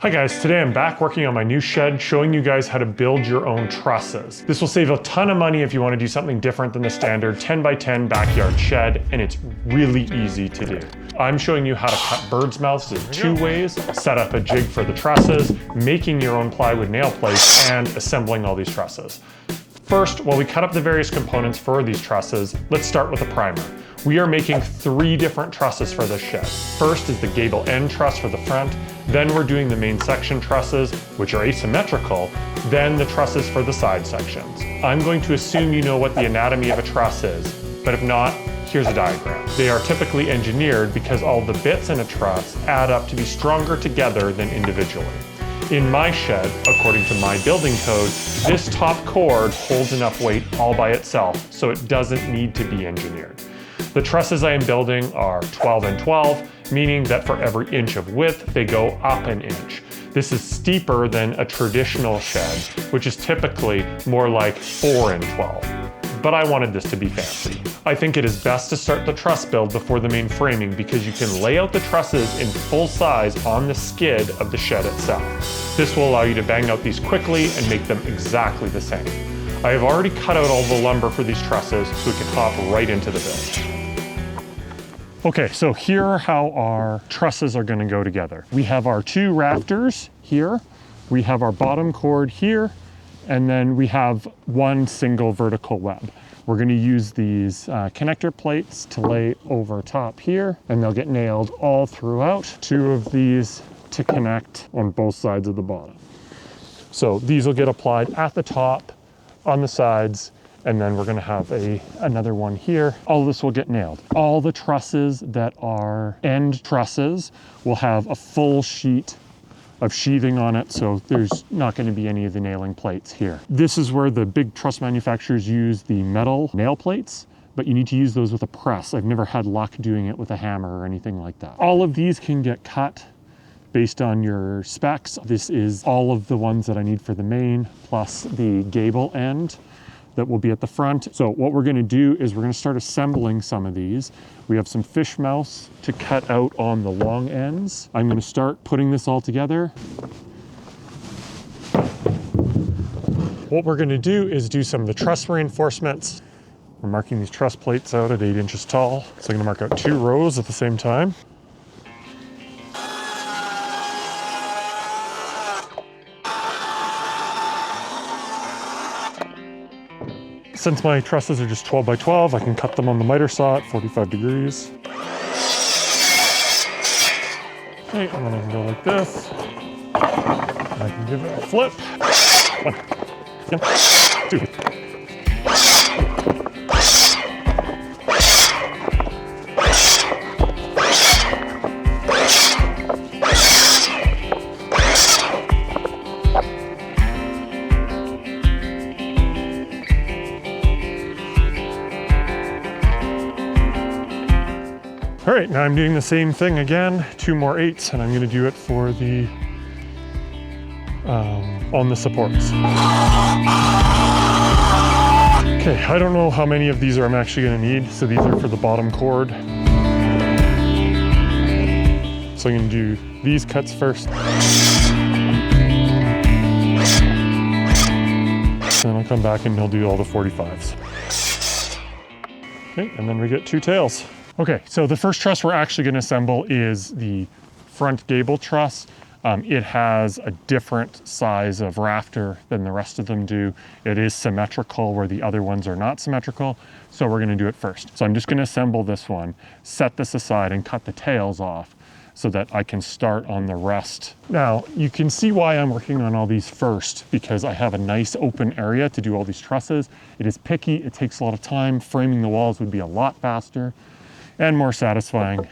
Hi guys, today I'm back working on my new shed showing you guys how to build your own trusses. This will save a ton of money if you want to do something different than the standard 10 by 10 backyard shed, and it's really easy to do. I'm showing you how to cut bird's mouths in 2 ways, set up a jig for the trusses, making your own plywood nail plates, and assembling all these trusses. First, while we cut up the various components for these trusses, let's start with a primer. We are making 3 different trusses for this shed. First is the gable end truss for the front, then we're doing the main section trusses, which are asymmetrical, then the trusses for the side sections. I'm going to assume you know what the anatomy of a truss is, but if not, here's a diagram. They are typically engineered because all the bits in a truss add up to be stronger together than individually. In my shed, according to my building code, this top cord holds enough weight all by itself, so it doesn't need to be engineered. The trusses I am building are 12 and 12, meaning that for every inch of width, they go up an inch. This is steeper than a traditional shed, which is typically more like 4 and 12. But I wanted this to be fancy. I think it is best to start the truss build before the main framing because you can lay out the trusses in full size on the skid of the shed itself. This will allow you to bang out these quickly and make them exactly the same. I have already cut out all the lumber for these trusses so we can hop right into the build. Okay, so here are how our trusses are going to go together. We have our 2 rafters here, we have our bottom cord here, and then we have 1 single vertical web. We're going to use these connector plates to lay over top here, and they'll get nailed all throughout. 2 of these to connect on both sides of the bottom. So these will get applied at the top, on the sides, and then we're going to have another one here. All of this will get nailed. All the trusses that are end trusses will have a full sheet of sheathing on it, so there's not going to be any of the nailing plates here. This is where the big truss manufacturers use the metal nail plates, but you need to use those with a press. I've never had luck doing it with a hammer or anything like that. All of these can get cut based on your specs. This is all of the ones that I need for the main, plus the gable end that will be at the front. So what we're gonna do is we're gonna start assembling some of these. We have some fish mouths to cut out on the long ends. I'm gonna start putting this all together. What we're gonna do is do some of the truss reinforcements. We're marking these truss plates out at 8 inches tall. So I'm gonna mark out 2 rows at the same time. Since my trusses are just 12 by 12, I can cut them on the miter saw at 45 degrees. Okay, and then I can go like this. And I can give it a flip. 1, 2. All right, now I'm doing the same thing again, 2 more 8s, and I'm gonna do it for the, on the supports. Okay, I don't know how many of these I'm actually gonna need, so these are for the bottom cord. So I'm gonna do these cuts first. Then I'll come back and he'll do all the 45s. Okay, and then we get 2 tails. Okay, so the first truss we're actually going to assemble is the front gable truss. It has a different size of rafter than the rest of them do. It is symmetrical where the other ones are not symmetrical, so we're going to do it first. So I'm just going to assemble this one, set this aside, and cut the tails off so that I can start on the rest. Now, you can see why I'm working on all these first, because I have a nice open area to do all these trusses. It is picky, it takes a lot of time. Framing the walls would be a lot faster and more satisfying,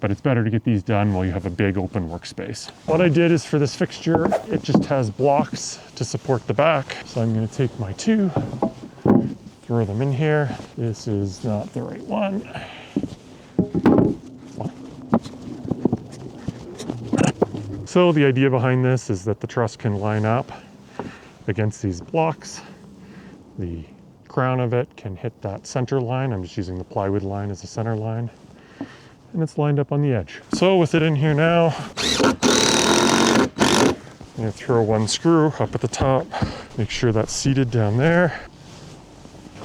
but it's better to get these done while you have a big open workspace. What I did is for this fixture, it just has blocks to support the back. So I'm gonna take my 2, throw them in here. This is not the right one. So the idea behind this is that the truss can line up against these blocks. The crown of it can hit that center line. I'm just using the plywood line as a center line. And it's lined up on the edge. So with it in here now, gonna throw one screw up at the top, make sure that's seated down there.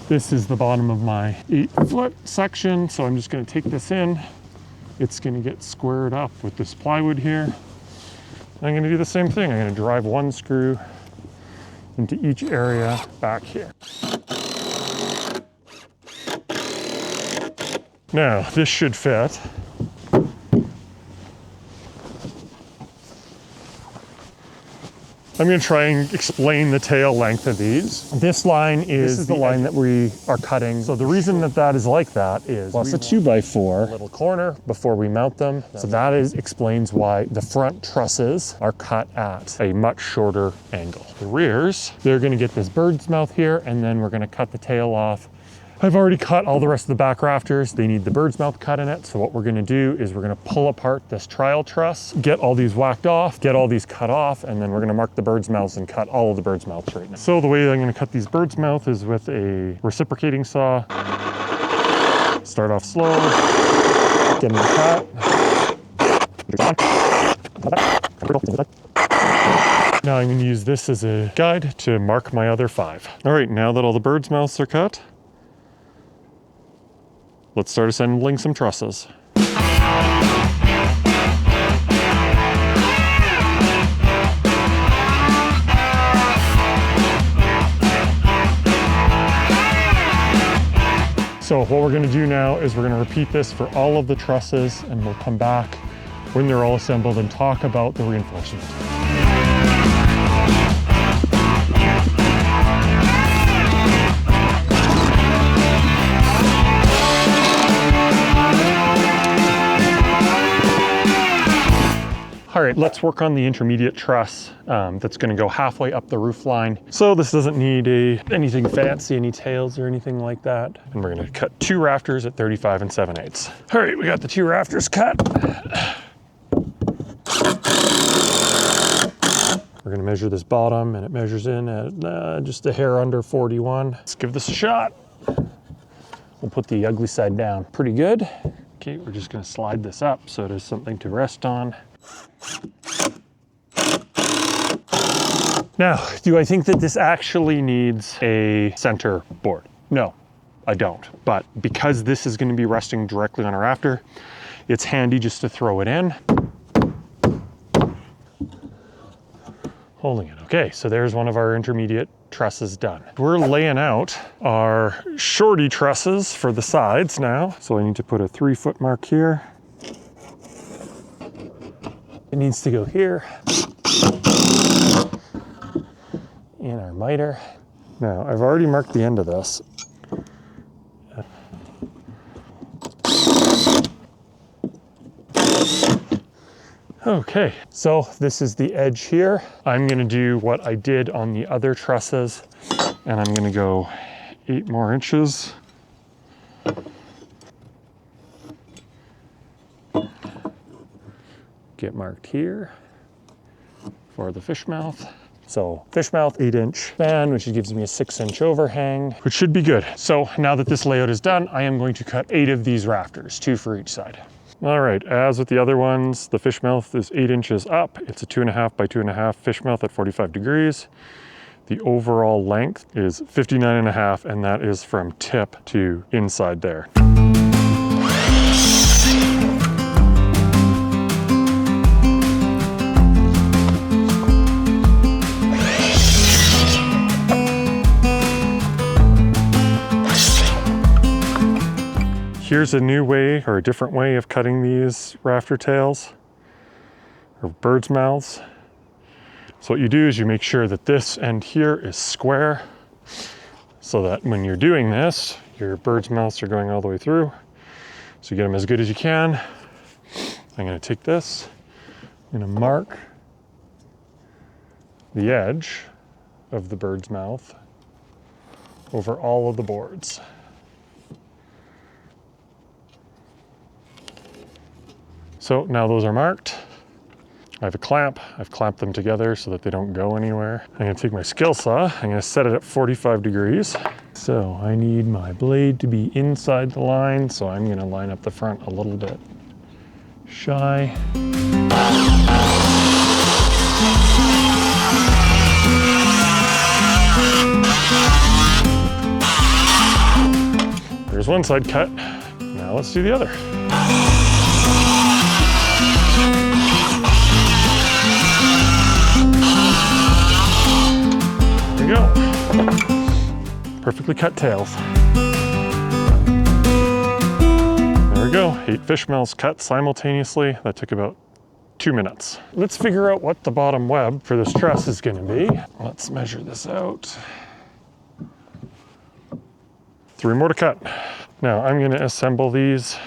This is the bottom of my 8-foot section, so I'm just gonna take this in. It's gonna get squared up with this plywood here. I'm gonna do the same thing. I'm gonna drive one screw into each area back here. Now, this should fit. I'm gonna try and explain the tail length of these. This line is the line that we are cutting. So the reason that that is like that is, well, it's a 2x4 little corner before we mount them. So that explains why the front trusses are cut at a much shorter angle. The rears, they're gonna get this bird's mouth here, and then we're gonna cut the tail off. I've already cut all the rest of the back rafters. They need the bird's mouth cut in it. So what we're gonna do is we're gonna pull apart this trial truss, get all these whacked off, get all these cut off, and then we're gonna mark the bird's mouths and cut all of the bird's mouths right now. So the way I'm gonna cut these bird's mouth is with a reciprocating saw. Start off slow, get them cut. Now I'm gonna use this as a guide to mark my other 5. All right, now that all the bird's mouths are cut, let's start assembling some trusses. So what we're gonna do now is we're gonna repeat this for all of the trusses, and we'll come back when they're all assembled and talk about the reinforcement. All right, let's work on the intermediate truss that's gonna go halfway up the roof line. So this doesn't need anything fancy, any tails or anything like that. And we're gonna cut 2 rafters at 35 7/8. All right, we got the 2 rafters cut. We're gonna measure this bottom, and it measures in at just a hair under 41. Let's give this a shot. We'll put the ugly side down pretty good. Okay, we're just gonna slide this up so it has something to rest on. Now, do I think that this actually needs a center board? No, I don't. But because this is going to be resting directly on a rafter, it's handy just to throw it in. Holding it. Okay, so there's one of our intermediate trusses done. We're laying out our shorty trusses for the sides now. So I need to put a 3-foot mark here. It needs to go here in our miter. Now, I've already marked the end of this. Okay, so this is the edge here. I'm gonna do what I did on the other trusses, and I'm gonna go 8 more inches. Get marked here for the fish mouth. So fish mouth, 8-inch span, which gives me a 6-inch overhang, which should be good. So now that this layout is done, I am going to cut 8 of these rafters, 2 for each side. All right, as with the other ones, the fish mouth is 8 inches up. It's a 2.5 by 2.5 fish mouth at 45 degrees. The overall length is 59.5, and that is from tip to inside there. Here's a new way, or a different way of cutting these rafter tails, or bird's mouths. So what you do is you make sure that this end here is square, so that when you're doing this, your bird's mouths are going all the way through. So you get them as good as you can. I'm gonna take this, I'm gonna mark the edge of the bird's mouth over all of the boards. So now those are marked. I have a clamp. I've clamped them together so that they don't go anywhere. I'm gonna take my skill saw. I'm gonna set it at 45 degrees. So I need my blade to be inside the line. So I'm gonna line up the front a little bit shy. one side cut. Now let's do the other. There we go. Perfectly cut tails. There we go, 8 fish mouths cut simultaneously. That took about 2 minutes. Let's figure out what the bottom web for this truss is gonna be. Let's measure this out. 3 more to cut. Now I'm gonna assemble these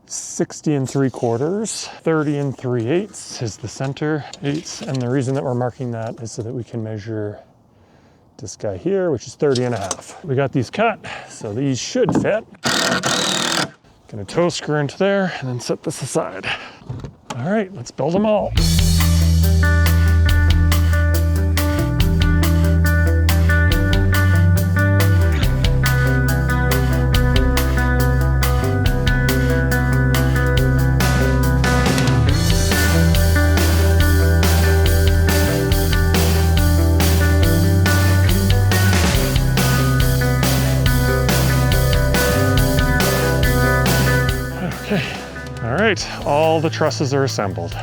60 3/4, 30 3/8 is the center 8. And the reason that we're marking that is so that we can measure this guy here, which is 30 1/2. We got these cut, so these should fit. Gonna toe screw into there and then set this aside. All right, let's build them all. All right, all the trusses are assembled.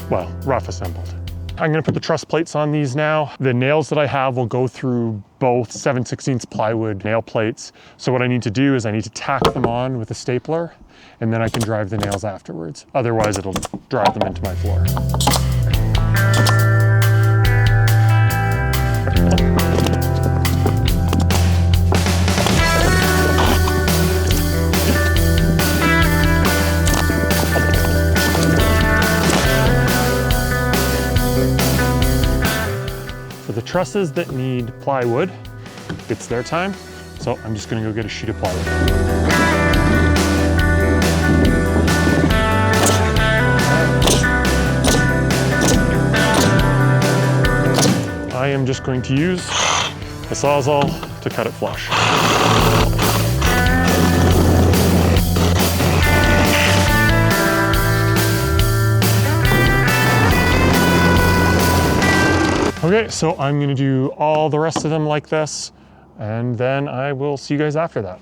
Well, rough assembled. I'm gonna put the truss plates on these now. The nails that I have will go through both 7/16 plywood nail plates. So what I need to do is I need to tack them on with a stapler, and then I can drive the nails afterwards. Otherwise, it'll drive them into my floor. For the trusses that need plywood, it's their time. So I'm just gonna go get a sheet of plywood. I am just going to use a Sawzall to cut it flush. Okay, so I'm gonna do all the rest of them like this, and then I will see you guys after that.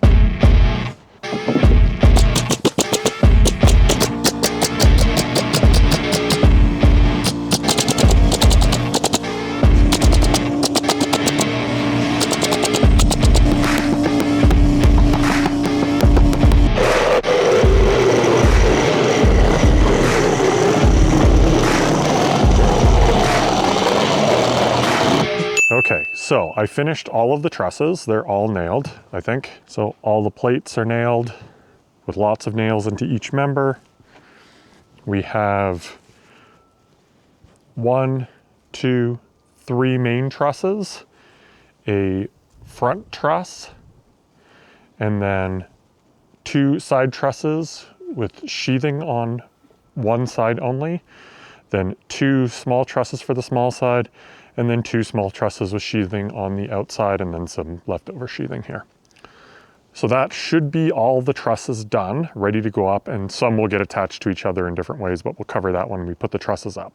Okay, so I finished all of the trusses. They're all nailed, I think. So all the plates are nailed with lots of nails into each member. We have 1, 2, 3 main trusses, a front truss, and then 2 side trusses with sheathing on one side only, then 2 small trusses for the small side, and then 2 small trusses with sheathing on the outside, and then some leftover sheathing here. So that should be all the trusses done, ready to go up, and some will get attached to each other in different ways, but we'll cover that when we put the trusses up.